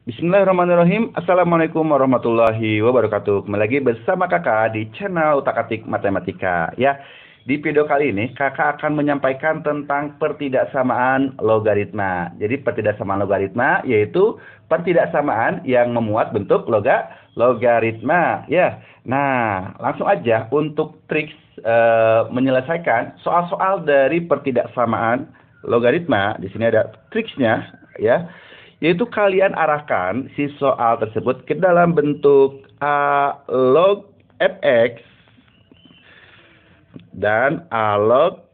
Bismillahirrahmanirrahim. Assalamualaikum warahmatullahi wabarakatuh. Kembali lagi bersama kakak di channel Utak-Atik Matematika. Ya, di video kali ini kakak akan menyampaikan tentang pertidaksamaan logaritma. Jadi pertidaksamaan logaritma yaitu pertidaksamaan yang memuat bentuk logaritma. Ya, nah langsung aja untuk trik menyelesaikan soal-soal dari pertidaksamaan logaritma. Di sini ada triksnya, ya. Yaitu kalian arahkan si soal tersebut ke dalam bentuk A log fx dan A log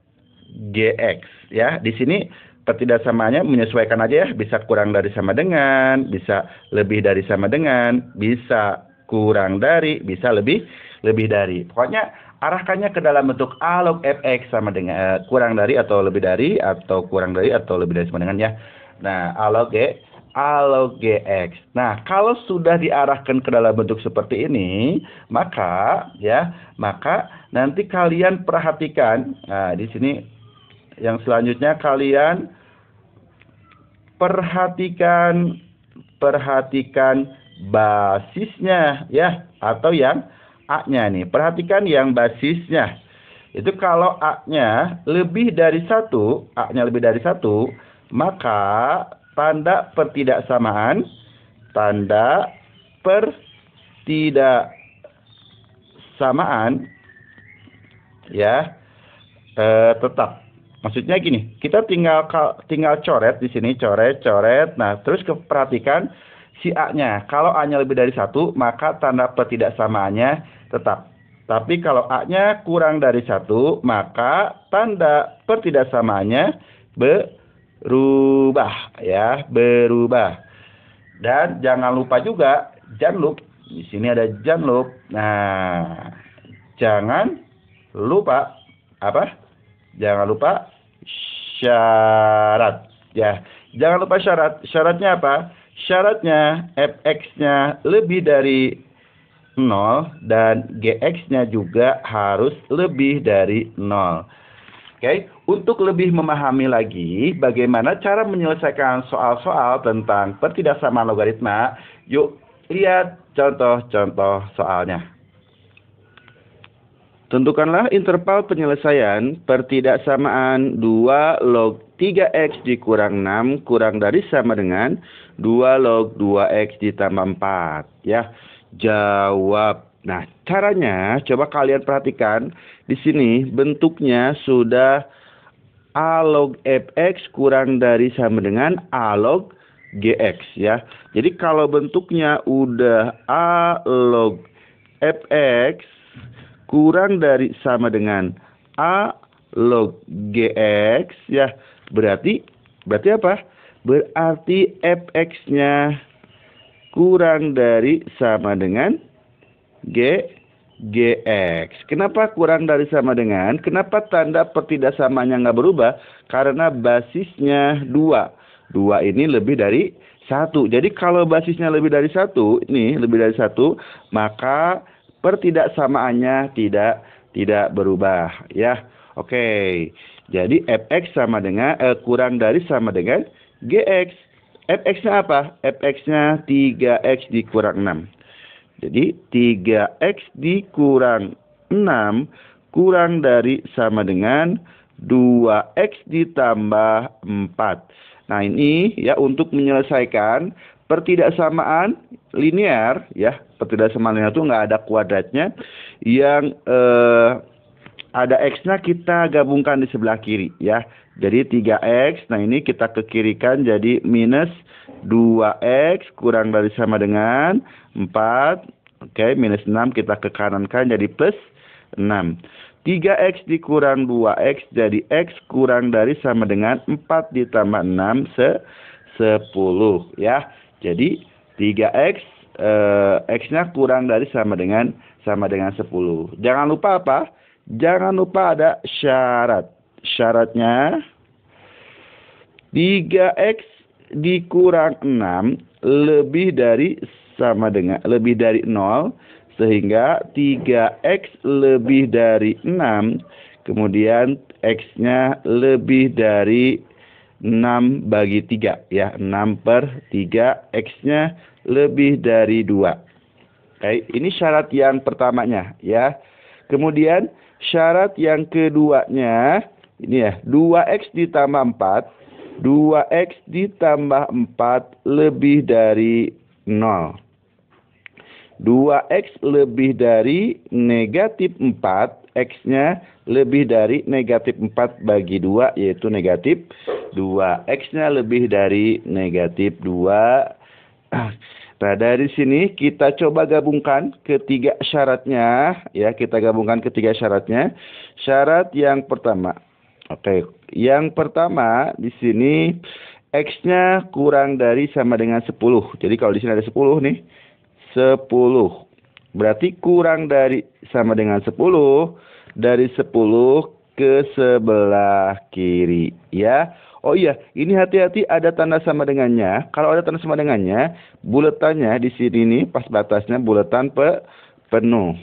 gx, ya. Di sini pertidaksamaannya menyesuaikan aja, ya, bisa kurang dari sama dengan, bisa lebih dari sama dengan, bisa kurang dari, bisa lebih dari. Pokoknya arahkannya ke dalam bentuk A log fx sama dengan kurang dari atau lebih dari, atau kurang dari atau lebih dari sama dengan, ya. Nah, A log gx. Nah, kalau sudah diarahkan ke dalam bentuk seperti ini, maka nanti kalian perhatikan. Nah, di sini yang selanjutnya kalian perhatikan basisnya, ya, atau yang A-nya nih. Perhatikan yang basisnya. Itu kalau A-nya lebih dari 1, maka tanda pertidaksamaan ya tetap. Maksudnya gini, kita tinggal coret di sini, coret. Nah, terus perhatikan si A-nya. Kalau A-nya lebih dari 1, maka tanda pertidaksamaannya tetap. Tapi kalau A-nya kurang dari 1, maka tanda pertidaksamaannya berubah, ya, berubah. Dan jangan lupa juga janluk. Di sini ada janluk. Nah, jangan lupa apa? Jangan lupa syarat, ya. Jangan lupa syarat. Syaratnya apa? Syaratnya fx-nya lebih dari 0 dan gx-nya juga harus lebih dari 0. Oke, untuk lebih memahami lagi bagaimana cara menyelesaikan soal-soal tentang pertidaksamaan logaritma, yuk lihat contoh-contoh soalnya. Tentukanlah interval penyelesaian pertidaksamaan 2 log 3x dikurang 6 kurang dari sama dengan 2 log 2x ditambah 4. Ya, jawab. Nah, caranya coba kalian perhatikan. Di sini bentuknya sudah A log fx kurang dari sama dengan A log gx, ya. Jadi kalau bentuknya udah A log fx kurang dari sama dengan A log gx, ya. Berarti apa? Berarti fx-nya kurang dari sama dengan gx. Kenapa kurang dari sama dengan? Kenapa tanda pertidaksamanya nggak berubah? Karena basisnya 2. 2 ini lebih dari 1. Jadi kalau basisnya lebih dari 1, maka pertidaksamaannya tidak berubah, ya. Oke. Jadi fx sama dengan kurang dari sama dengan gx. Fx-nya apa? Fx-nya 3x dikurang 6. Jadi 3x dikurang 6 kurang dari sama dengan 2x ditambah 4. Nah, ini ya untuk menyelesaikan pertidaksamaan linear, ya. Pertidaksamaan linear itu nggak ada kuadratnya. Yang ada x-nya kita gabungkan di sebelah kiri, ya. Jadi 3x, nah ini kita ke kirikan jadi minus 2x kurang dari sama dengan 4. Oke, minus 6 kita ke kanankan jadi plus 6. 3x dikurang 2x jadi x kurang dari sama dengan 4 ditambah 6 10, ya. Jadi 3x x-nya kurang dari sama dengan 10. Jangan lupa apa? Jangan lupa ada syarat. Syaratnya 3x dikurang 6 lebih dari 0, sehingga 3x lebih dari 6, kemudian x-nya lebih dari 6 bagi 3 ya, 6/3 X-nya lebih dari 2. Oke, ini syarat yang pertamanya ya. Kemudian syarat yang keduanya ini ya, 2X ditambah 4, 2X ditambah 4 lebih dari 0. 2X lebih dari negatif 4, X-nya lebih dari negatif 4 bagi 2, yaitu negatif 2. X-nya lebih dari negatif 2. Nah, dari sini kita coba gabungkan ketiga syaratnya. Ya, kita gabungkan ketiga syaratnya. Syarat yang pertama. Oke, yang pertama di sini X-nya kurang dari sama dengan 10. Jadi kalau di sini ada 10 nih. 10. Berarti kurang dari sama dengan 10. Dari 10 ke sebelah kiri. Ya. Oh iya, ini hati-hati ada tanda sama dengannya. Kalau ada tanda sama dengannya, buletannya di sini nih, pas batasnya buletan penuh.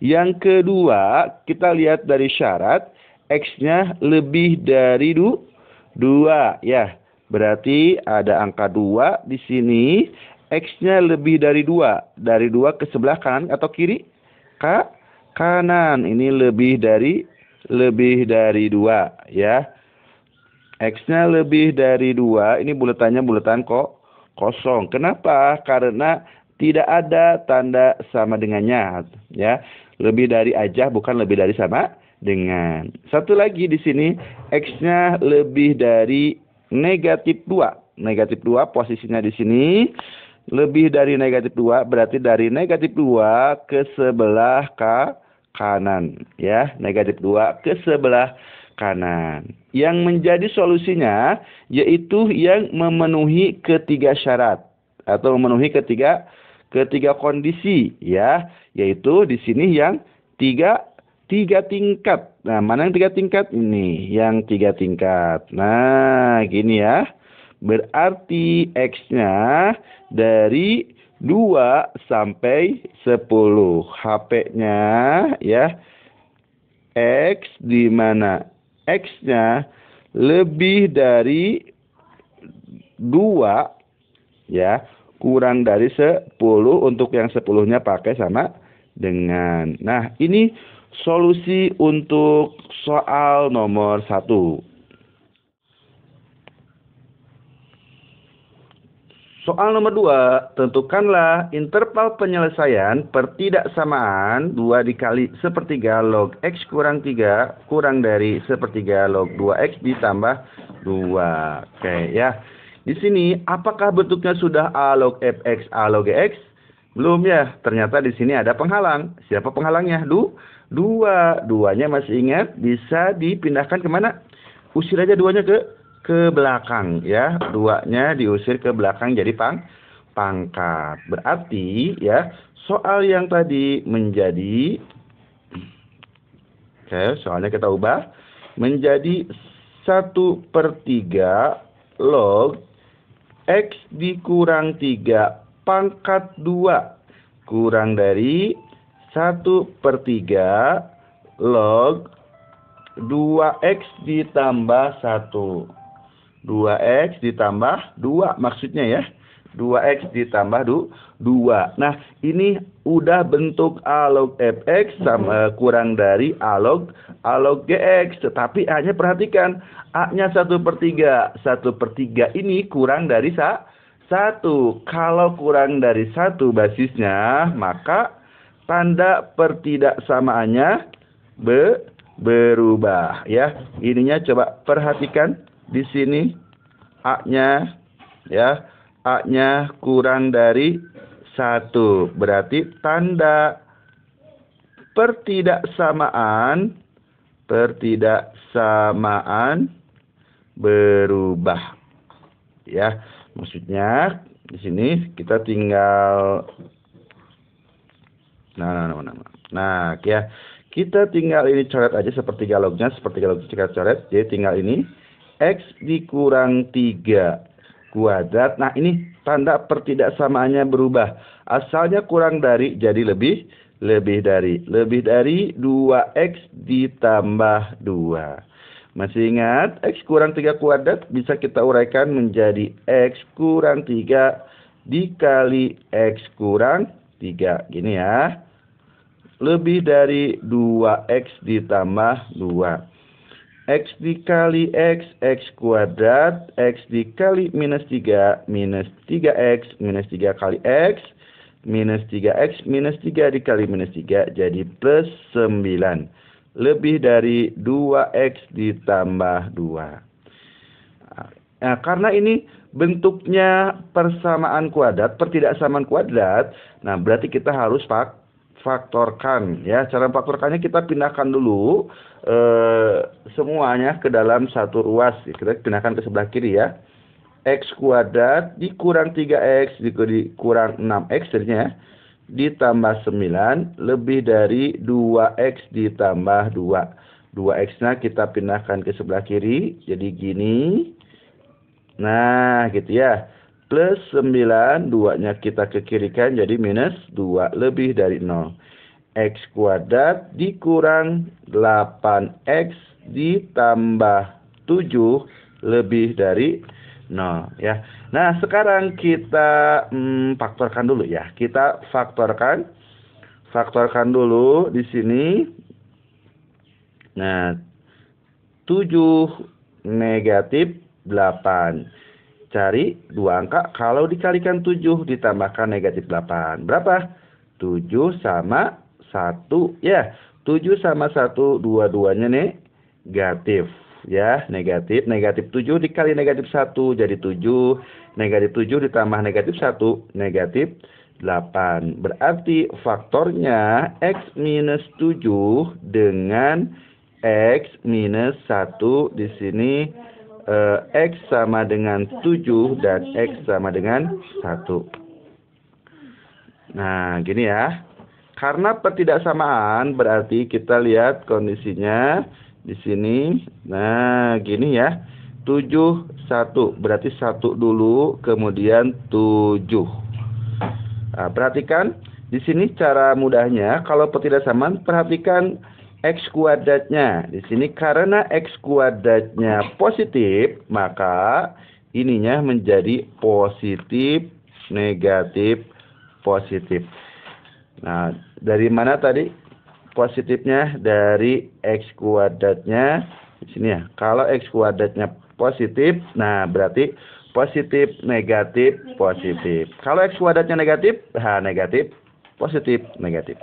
Yang kedua, kita lihat dari syarat, X-nya lebih dari 2. Ya, berarti ada angka 2 di sini. X-nya lebih dari 2. Dari 2 ke sebelah kanan atau kiri? Kanan. Ini lebih dari 2 ya. X-nya lebih dari 2. Ini buletannya buletan kosong. Kenapa? Karena tidak ada tanda sama dengannya ya. Lebih dari aja, bukan lebih dari sama dengan. Satu lagi di sini X-nya lebih dari negatif 2. Negatif 2 posisinya di sini. Lebih dari negatif 2 berarti dari negatif 2 ke sebelah kanan ya, negatif 2 ke sebelah kanan. Yang menjadi solusinya yaitu yang memenuhi ketiga syarat atau memenuhi ketiga kondisi ya, yaitu di sini yang tiga tingkat. Nah, mana yang 3 tingkat? Ini yang 3 tingkat. Nah, gini ya. Berarti X-nya dari 2 sampai 10. HP-nya ya. X di mana X-nya lebih dari 2 ya, kurang dari 10. Untuk yang 10-nya pakai sama dengan. Nah, ini solusi untuk soal nomor 1. Soal nomor 2, tentukanlah interval penyelesaian pertidaksamaan 2 dikali sepertiga log X kurang 3 kurang dari sepertiga log 2X ditambah 2. Oke ya. Di sini apakah bentuknya sudah A log Fx, A log Gx? Belum ya. Ternyata di sini ada penghalang. Siapa penghalangnya? 2. 2-nya masih ingat, bisa dipindahkan kemana? Usir aja 2-nya ke belakang ya, 2-nya diusir ke belakang jadi pangkat. Berarti ya, soal yang tadi menjadi, oke, soalnya kita ubah menjadi 1/3 log X dikurang 3 pangkat 2 kurang dari 1/3 log 2X ditambah 1. 2X ditambah 2 maksudnya ya. 2X ditambah 2. Nah, ini udah bentuk A log Fx sama kurang dari A log Gx. Tetapi A-nya perhatikan, A-nya 1/3. 1/3 ini kurang dari 1. Kalau kurang dari 1 basisnya, maka tanda pertidaksamaannya berubah ya. Ininya coba perhatikan. Di sini A-nya ya, A-nya kurang dari 1. Berarti tanda pertidaksamaan berubah. Ya, maksudnya di sini kita tinggal Nah, ya. Kita tinggal ini coret aja sepertiga lognya, kita coret. Jadi tinggal ini X dikurang 3 kuadrat. Nah, ini tanda pertidaksamaannya berubah. Asalnya kurang dari jadi lebih dari 2X ditambah 2. Masih ingat, X kurang 3 kuadrat bisa kita uraikan menjadi X kurang 3 dikali X kurang 3. Gini ya. Lebih dari 2X ditambah 2. X dikali X, X kuadrat, X dikali minus 3, minus 3X, minus 3 kali X, minus 3X, minus 3 dikali minus 3, jadi plus 9. Lebih dari 2X ditambah 2. Nah, karena ini bentuknya persamaan kuadrat, pertidaksamaan kuadrat, nah berarti kita harus faktorkan. Ya, cara faktorkannya kita pindahkan dulu semuanya ke dalam satu ruas. Kita pindahkan ke sebelah kiri ya. X kuadrat dikurang 3X dikurang 6X jadinya ditambah 9 lebih dari 2X ditambah 2. 2X-nya kita pindahkan ke sebelah kiri. Jadi gini. Nah, gitu ya. Plus 9, 2-nya kita ke kiri kan. Jadi minus 2 lebih dari 0. X kuadrat dikurang 8X ditambah 7 lebih dari 0 ya. Nah, sekarang kita faktorkan dulu ya. Kita faktorkan dulu di sini. Nah, 7 negatif 8. Cari dua angka kalau dikalikan 7 ditambahkan negatif 8. Berapa? 7 sama 1 ya. 7 sama 1 dua-duanya negatif ya, negatif. Negatif 7 dikali negatif 1 jadi 7. Negatif 7 ditambah negatif 1 negatif 8. Berarti faktornya X minus 7 dengan X minus 1 di sini X sama dengan 7 dan X sama dengan 1. Nah, gini ya. Karena pertidaksamaan berarti kita lihat kondisinya di sini. Nah, gini ya. 7, 1. Berarti 1 dulu, kemudian 7. Nah, perhatikan di sini cara mudahnya kalau pertidaksamaan perhatikan X kuadratnya. Di sini karena X kuadratnya positif, maka ininya menjadi positif, negatif, positif. Nah, dari mana tadi positifnya? Dari X kuadratnya di sini ya. Kalau X kuadratnya positif, nah berarti positif, negatif, positif. Kalau X kuadratnya negatif, negatif, positif, negatif.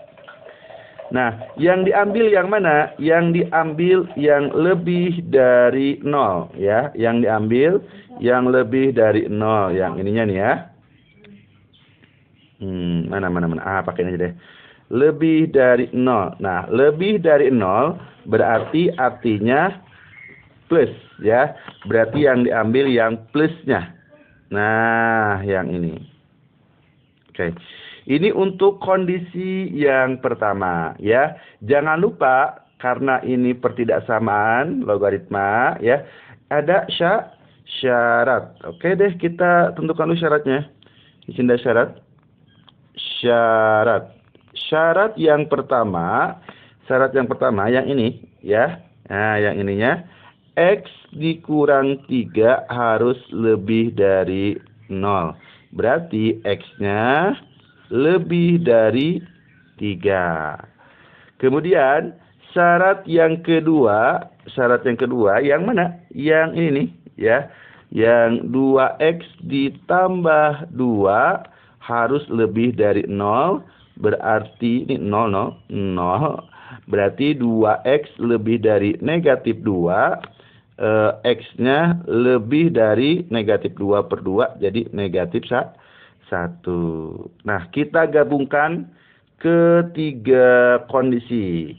Nah, yang diambil yang mana? Yang diambil yang lebih dari 0 ya. Yang diambil yang lebih dari 0. Yang ininya nih ya. Mana. Pakai ini aja deh. Lebih dari 0. Nah, lebih dari 0 berarti artinya plus ya. Berarti yang diambil yang plusnya. Nah, yang ini. Oke. Ini untuk kondisi yang pertama ya. Jangan lupa karena ini pertidaksamaan logaritma ya. Ada syarat. Oke deh, kita tentukan dulu syaratnya. Di sini ada syarat. Syarat yang pertama yang ini ya. Nah, yang ininya X dikurang 3 harus lebih dari 0. Berarti X-nya lebih dari 3. Kemudian syarat yang kedua yang mana? Yang ini nih ya. Yang 2X ditambah 2 harus lebih dari 0. Berarti ini 0. Berarti 2X lebih dari negatif 2. X-nya lebih dari negatif 2 per 2. Jadi negatif 1. Nah, kita gabungkan ketiga kondisi.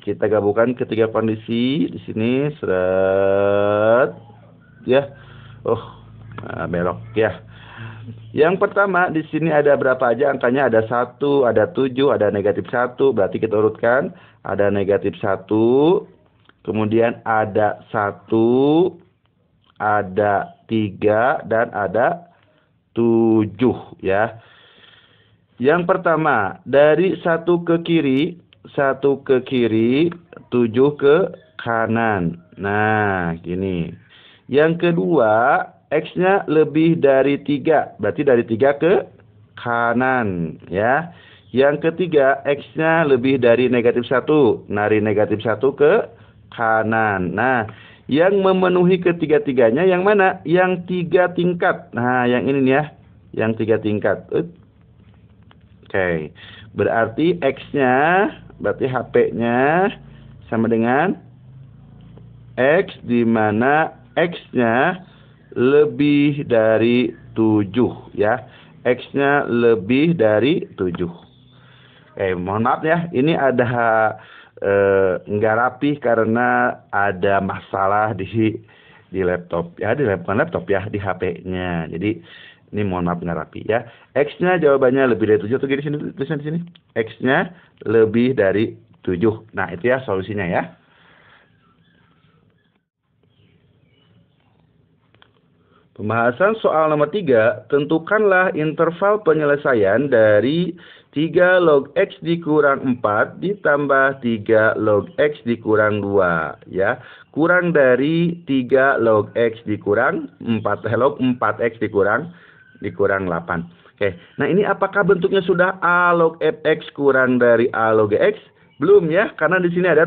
Di sini seret ya. Belok ya. Yang pertama di sini ada berapa aja angkanya? Ada 1, ada 7, ada negatif 1. Berarti kita urutkan. Ada negatif 1. Kemudian ada 1, ada 3, dan ada 7 ya. Yang pertama dari 1 ke kiri, 7 ke kanan. Nah, gini. Yang kedua, X-nya lebih dari 3. Berarti dari 3 ke kanan. Ya. Yang ketiga, X-nya lebih dari -1. Dari -1 ke kanan. Nah, yang memenuhi ketiga-tiganya yang mana? Yang 3 tingkat. Nah, yang ini nih ya. Yang 3 tingkat. Oke. Berarti X-nya, berarti HP-nya sama dengan X, di mana X-nya lebih dari 7 ya. X-nya lebih dari 7. Mohon maaf ya, ini ada nggak rapi karena ada masalah di laptop ya, bukan laptop ya, di HP-nya. Jadi ini mohon maaf nggak rapi ya. X-nya jawabannya lebih dari 7. Tuh di sini, tulisan di sini. X-nya lebih dari 7. Nah, itu ya solusinya ya. Pembahasan soal nomor 3, tentukanlah interval penyelesaian dari 3 log X dikurang 4 ditambah 3 log X dikurang 2. Ya, kurang dari 3 log X dikurang 4, log 4X dikurang 8. Oke, nah ini apakah bentuknya sudah A log Fx kurang dari A log X? Belum ya, karena di sini ada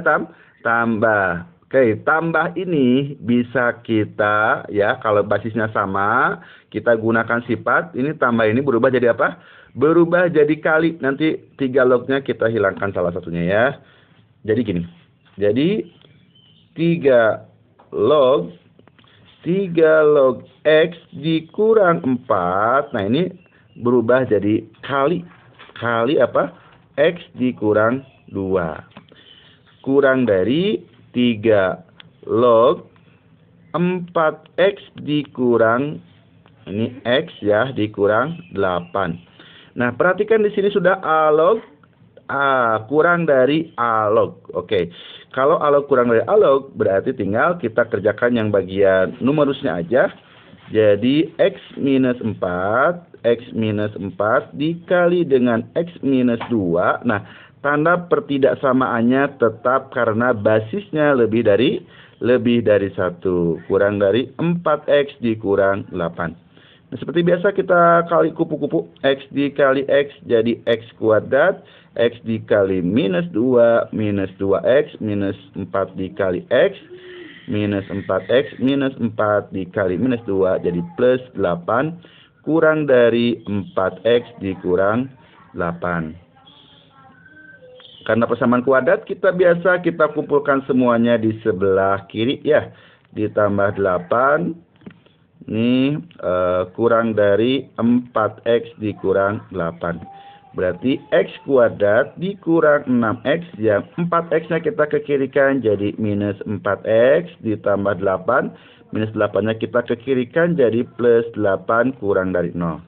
tambah. Oke, tambah ini bisa kita, ya, kalau basisnya sama, kita gunakan sifat, ini tambah ini berubah jadi apa? Berubah jadi kali, nanti 3 lognya kita hilangkan salah satunya ya. Jadi gini, jadi 3 log X dikurang 4, nah ini berubah jadi kali apa? X dikurang 2. Kurang dari 3 log 4X dikurang, ini X ya, dikurang 8. Nah, perhatikan di sini sudah A log A kurang dari A log. Oke. Kalau A log kurang dari A log, berarti tinggal kita kerjakan yang bagian numerusnya aja. Jadi X minus 4 dikali dengan X minus 2. Nah, tanda pertidaksamaannya tetap karena basisnya lebih dari 1. Kurang dari 4X dikurang 8. Nah, seperti biasa kita kali kupu-kupu. X dikali X jadi X kuadrat. X dikali minus 2 minus 2X minus 4 dikali X minus 4X minus 4 dikali minus 2 jadi plus 8. Kurang dari 4X dikurang 8. Karena persamaan kuadrat, kita kumpulkan semuanya di sebelah kiri ya. Ditambah 8. Ini kurang dari 4X dikurang 8. Berarti X kuadrat dikurang 6X. Yang 4X-nya kita kekirikan jadi minus 4X ditambah 8. Minus 8-nya kita kekirikan jadi plus 8 kurang dari 0.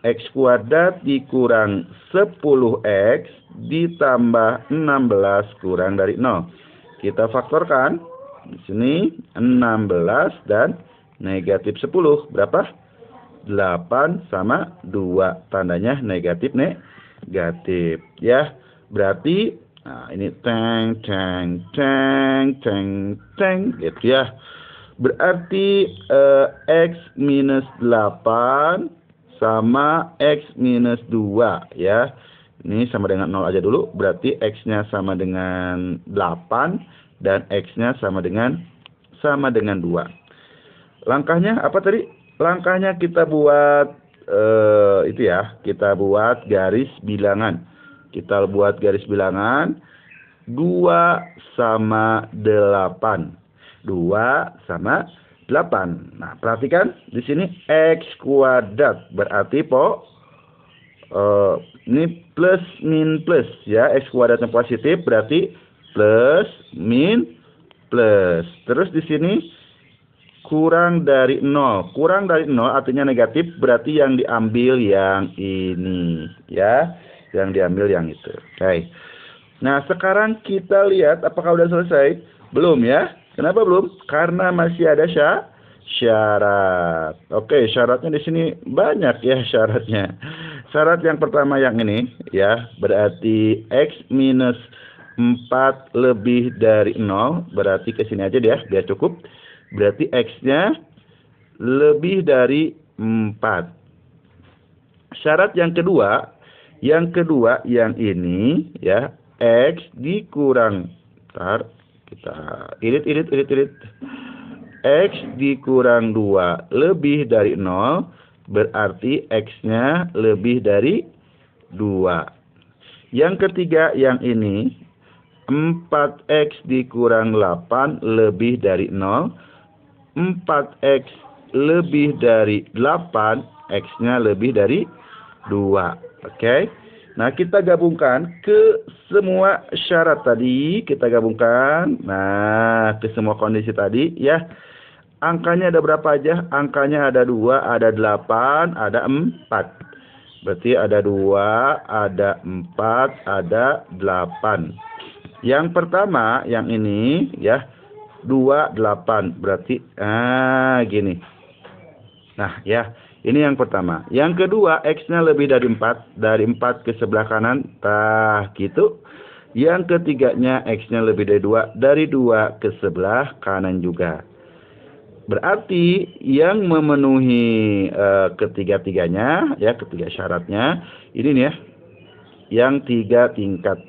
X kuadrat dikurang 10X ditambah 16 kurang dari 0. Kita faktorkan. Di sini 16 dan negatif 10. Berapa? 8 sama 2. Tandanya negatif ya. Berarti nah ini gitu ya. Berarti X minus 8 sama X minus 2 ya. Ini sama dengan 0 aja dulu. Berarti X-nya sama dengan 8 dan X-nya sama dengan 2. Langkahnya apa tadi? Langkahnya kita buat itu ya. Kita buat garis bilangan. 2 sama 8. 2 sama 8. Nah, perhatikan di sini X kuadrat berarti ini plus min plus ya. X kuadratnya positif berarti plus min plus. Terus di sini kurang dari 0. Kurang dari 0 artinya negatif, berarti yang diambil yang ini ya. Yang diambil yang itu. Oke. Nah, sekarang kita lihat apakah udah selesai? Belum ya. Kenapa belum? Karena masih ada syarat. Oke, syaratnya di sini banyak ya syaratnya. Syarat yang pertama yang ini ya, berarti X minus 4 lebih dari 0, berarti ke sini aja deh biar cukup. Berarti X-nya lebih dari 4. Syarat yang kedua yang ini ya, X dikurang, ntar kita irit. X dikurang 2 lebih dari 0, berarti X-nya lebih dari 2. Yang ketiga yang ini, 4X dikurang 8 lebih dari 0. 4X lebih dari 8, X-nya lebih dari 2. Oke. Nah, kita gabungkan ke semua syarat tadi. Kita gabungkan. Nah, ke semua kondisi tadi ya. Angkanya ada berapa aja? Angkanya ada 2, ada 8, ada 4. Berarti ada 2, ada 4, ada 8. Yang pertama, yang ini ya, 2, 8. Berarti, gini. Nah, ya, ini yang pertama. Yang kedua, X-nya lebih dari 4. Dari 4 ke sebelah kanan. Nah, gitu. Yang ketiganya, X-nya lebih dari 2. Dari 2 ke sebelah kanan juga. Berarti yang memenuhi ketiga-tiganya, ya, ketiga syaratnya, ini nih ya, yang 3 tingkat.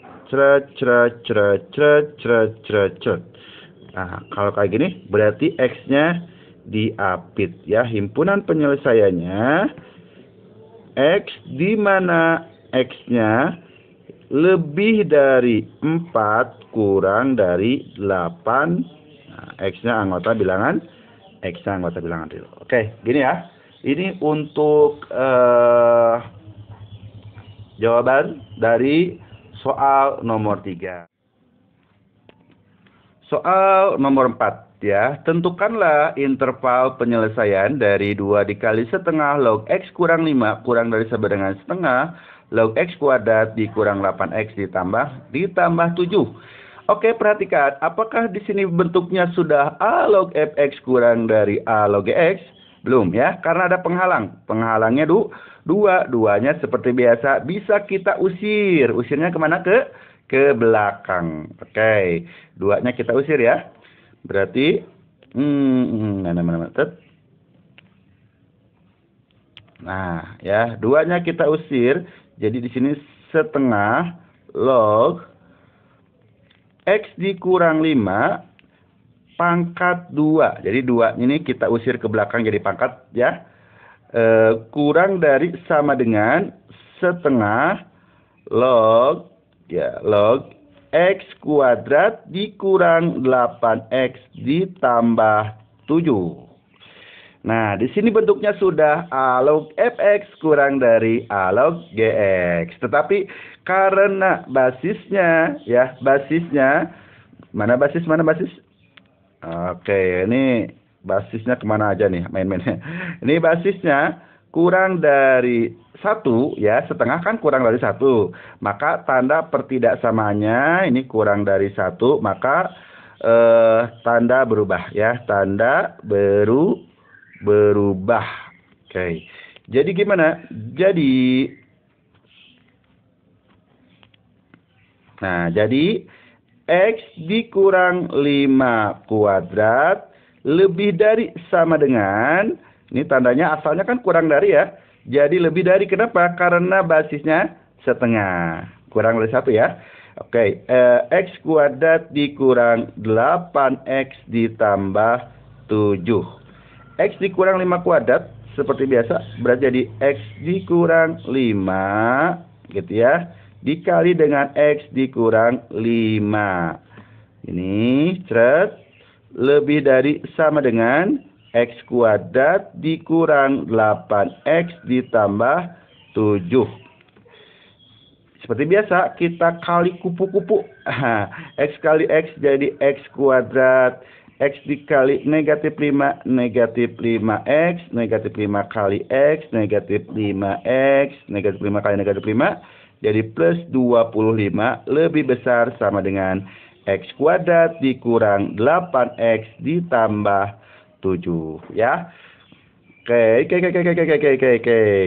Nah, kalau kayak gini, berarti X-nya diapit, ya. Himpunan penyelesaiannya, X di mana X-nya lebih dari 4 kurang dari 8. Nah, X-nya anggota bilangan real. Oke, gini ya. Ini untuk jawaban dari soal nomor 3. Soal nomor 4 ya. Tentukanlah interval penyelesaian dari 2 dikali setengah log X kurang 5 kurang dari sama dengan setengah log X kuadrat dikurang 8X ditambah 7. Oke, perhatikan, apakah di sini bentuknya sudah A log fx kurang dari A log X? Belum ya, karena ada penghalang. Penghalangnya 2. Duanya seperti biasa bisa kita usir. Usirnya kemana? Ke belakang. Oke, 2-nya kita usir ya. Berarti, nah ya, 2-nya kita usir. Jadi di sini setengah log X dikurang 5 pangkat 2. Jadi 2 ini kita usir ke belakang jadi pangkat ya. Kurang dari sama dengan setengah log X kuadrat dikurang 8X ditambah 7. Nah, di sini bentuknya sudah A log fx kurang dari A log gx. Tetapi karena basisnya ya, mana basis? Oke, ini basisnya kemana aja nih main-mainnya. Ini basisnya kurang dari 1 ya, setengah kan kurang dari 1. Maka tanda pertidaksamaannya ini kurang dari 1, maka tanda berubah ya, tanda berubah. Oke. Jadi gimana? Jadi X dikurang 5 kuadrat lebih dari sama dengan, ini tandanya asalnya kan kurang dari ya. Jadi lebih dari, kenapa? Karena basisnya setengah. Kurang dari 1 ya. Oke, X kuadrat dikurang 8X ditambah 7. X dikurang 5 kuadrat seperti biasa berarti jadi X dikurang 5 gitu ya, dikali dengan X dikurang 5. Ini lebih dari sama dengan X kuadrat dikurang 8X ditambah 7. Seperti biasa kita kali kupu-kupu. X kali X jadi X kuadrat. X dikali negatif 5, negatif 5X, negatif 5 kali X, negatif 5X, negatif 5 kali negatif 5, jadi plus 25 lebih besar sama dengan X kuadrat dikurang 8X ditambah 7 ya. Oke,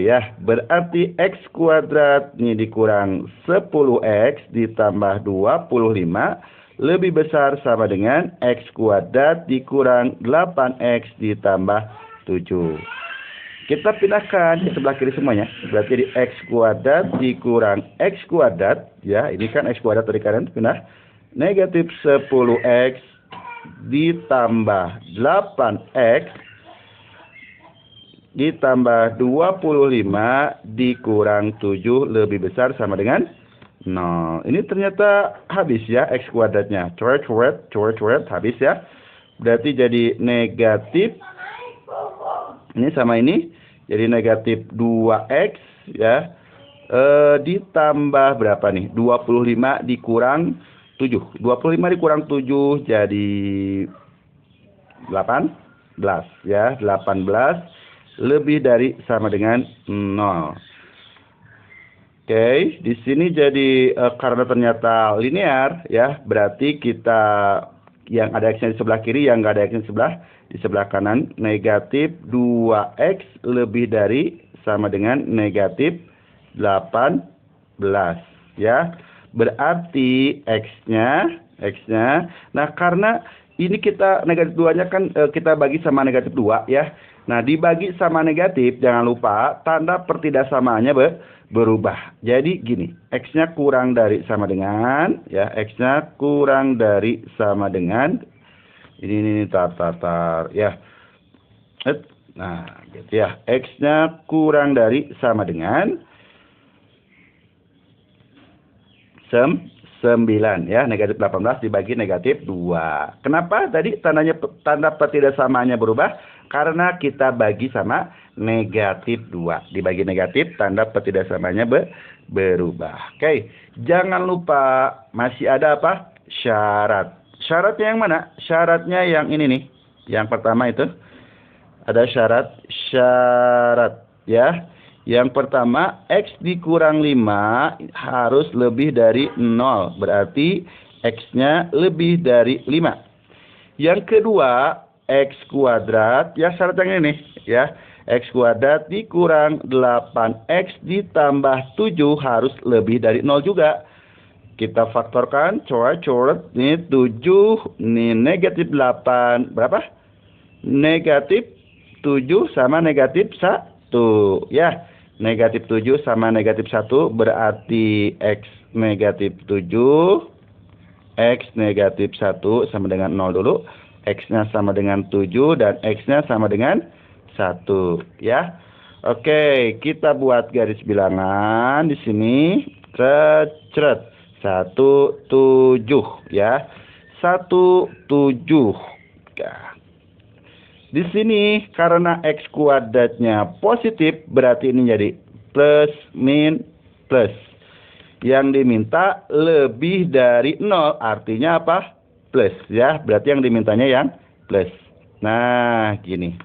ya. Berarti X kuadrat ini dikurang 10X ditambah 25 lebih besar sama dengan X kuadrat dikurang 8X ditambah 7. Kita pindahkan di sebelah kiri semuanya. Berarti di X kuadrat dikurang X kuadrat. Ya, ini kan X kuadrat dari kanan. Pindah. Negatif 10X ditambah 8X ditambah 25 dikurang 7 lebih besar sama dengan 0. Ini ternyata habis ya X kuadratnya. Coret, habis ya. Berarti jadi negatif. Ini sama ini. Jadi negatif 2X ya. Ditambah berapa nih? 25 dikurang 7. 25 dikurang 7 jadi 18 ya. 18 lebih dari sama dengan 0. Oke, di sini jadi karena ternyata linear ya, berarti kita yang ada X-nya di sebelah kiri, yang nggak ada X-nya di sebelah kanan, negatif 2X lebih dari sama dengan negatif 18 ya. Berarti X-nya, nah karena ini kita negatif 2-nya kan kita bagi sama negatif 2 ya. Nah, dibagi sama negatif, jangan lupa tanda pertidaksamaannya berubah. Jadi gini, X-nya kurang dari sama dengan, ya, X-nya kurang dari sama dengan, ini tar, ya. Nah, gitu ya, X-nya kurang dari sama dengan 9 ya, negatif 18 dibagi negatif 2. Kenapa tadi tanda pertidaksamaannya berubah? Karena kita bagi sama negatif 2. Dibagi negatif, tanda pertidaksamaannya berubah. Oke, jangan lupa masih ada apa? Syarat. Syaratnya yang mana? Syaratnya yang ini nih. Yang pertama itu ada syarat ya. Yang pertama, X dikurang 5 harus lebih dari 0. Berarti X-nya lebih dari 5. Yang kedua, X kuadrat, ya syarat yang ini ya. X kuadrat dikurang 8X ditambah 7 harus lebih dari 0 juga. Kita faktorkan, coret. Ini 7, ini negatif 8. Berapa? Negatif 7 sama negatif 1. Ya. Negatif 7 sama negatif 1 berarti X negatif 7. X negatif 1 sama dengan 0 dulu. X-nya sama dengan 7 dan X-nya sama dengan 1 ya. Oke, kita buat garis bilangan di sini. Cret. 17 ya. 17. Ya. Di sini karena X kuadratnya positif berarti ini jadi plus min plus. Yang diminta lebih dari 0 artinya apa? Plus ya. Berarti yang dimintanya yang plus. Nah, gini.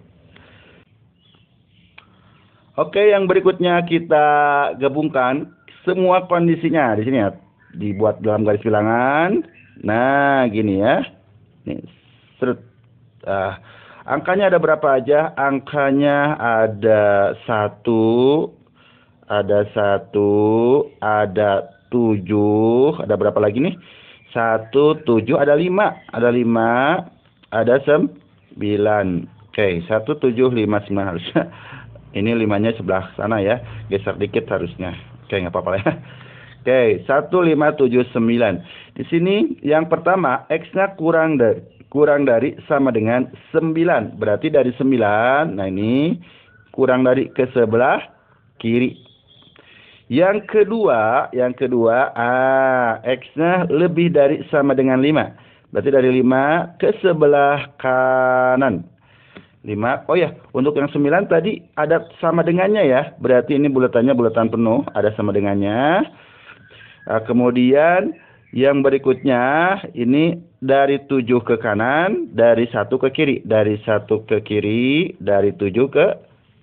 Oke, yang berikutnya kita gabungkan semua kondisinya di sini ya. Dibuat dalam garis bilangan. Nah, gini ya. Nih, seret. Angkanya ada berapa aja? Angkanya ada 1, ada 7, ada berapa lagi nih? 1, 7, ada 5, ada 9. Oke, 1, 7, 5, 9 harusnya. Ini 5-nya sebelah sana ya, geser dikit harusnya. Oke, nggak apa-apa ya. Oke, 1, 5, 7, 9. Di sini yang pertama X-nya kurang dari sama dengan 9. Berarti dari 9, nah ini kurang dari ke sebelah kiri. Yang kedua, X-nya lebih dari sama dengan 5. Berarti dari 5 ke sebelah kanan. 5, oh ya, untuk yang 9 tadi ada sama dengannya ya. Berarti ini bulatannya bulatan penuh, ada sama dengannya. Nah, kemudian yang berikutnya ini dari 7 ke kanan, dari 1 ke kiri, dari 1 ke kiri, dari 7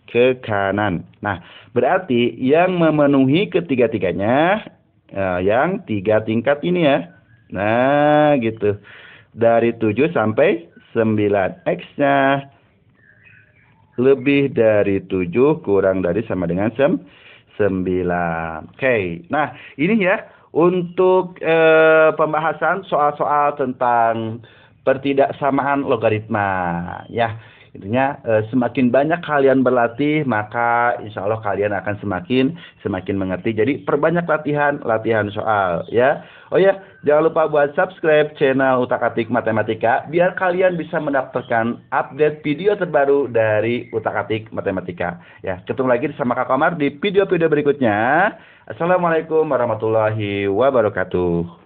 ke kanan. Nah, berarti yang memenuhi ketiga-tiganya yang 3 tingkat ini ya. Nah, gitu. Dari 7 sampai 9. X-nya Lebih dari 7 kurang dari sama dengan 9. Oke, nah ini ya untuk pembahasan soal-soal tentang pertidaksamaan logaritma. Ya, intinya semakin banyak kalian berlatih, maka insya Allah kalian akan semakin mengerti. Jadi perbanyak latihan soal ya. Oh ya, jangan lupa buat subscribe channel Utak-Atik Matematika biar kalian bisa mendapatkan update video terbaru dari Utak-Atik Matematika. Ya, ketemu lagi sama Kak Komar di video-video berikutnya. Assalamualaikum warahmatullahi wabarakatuh.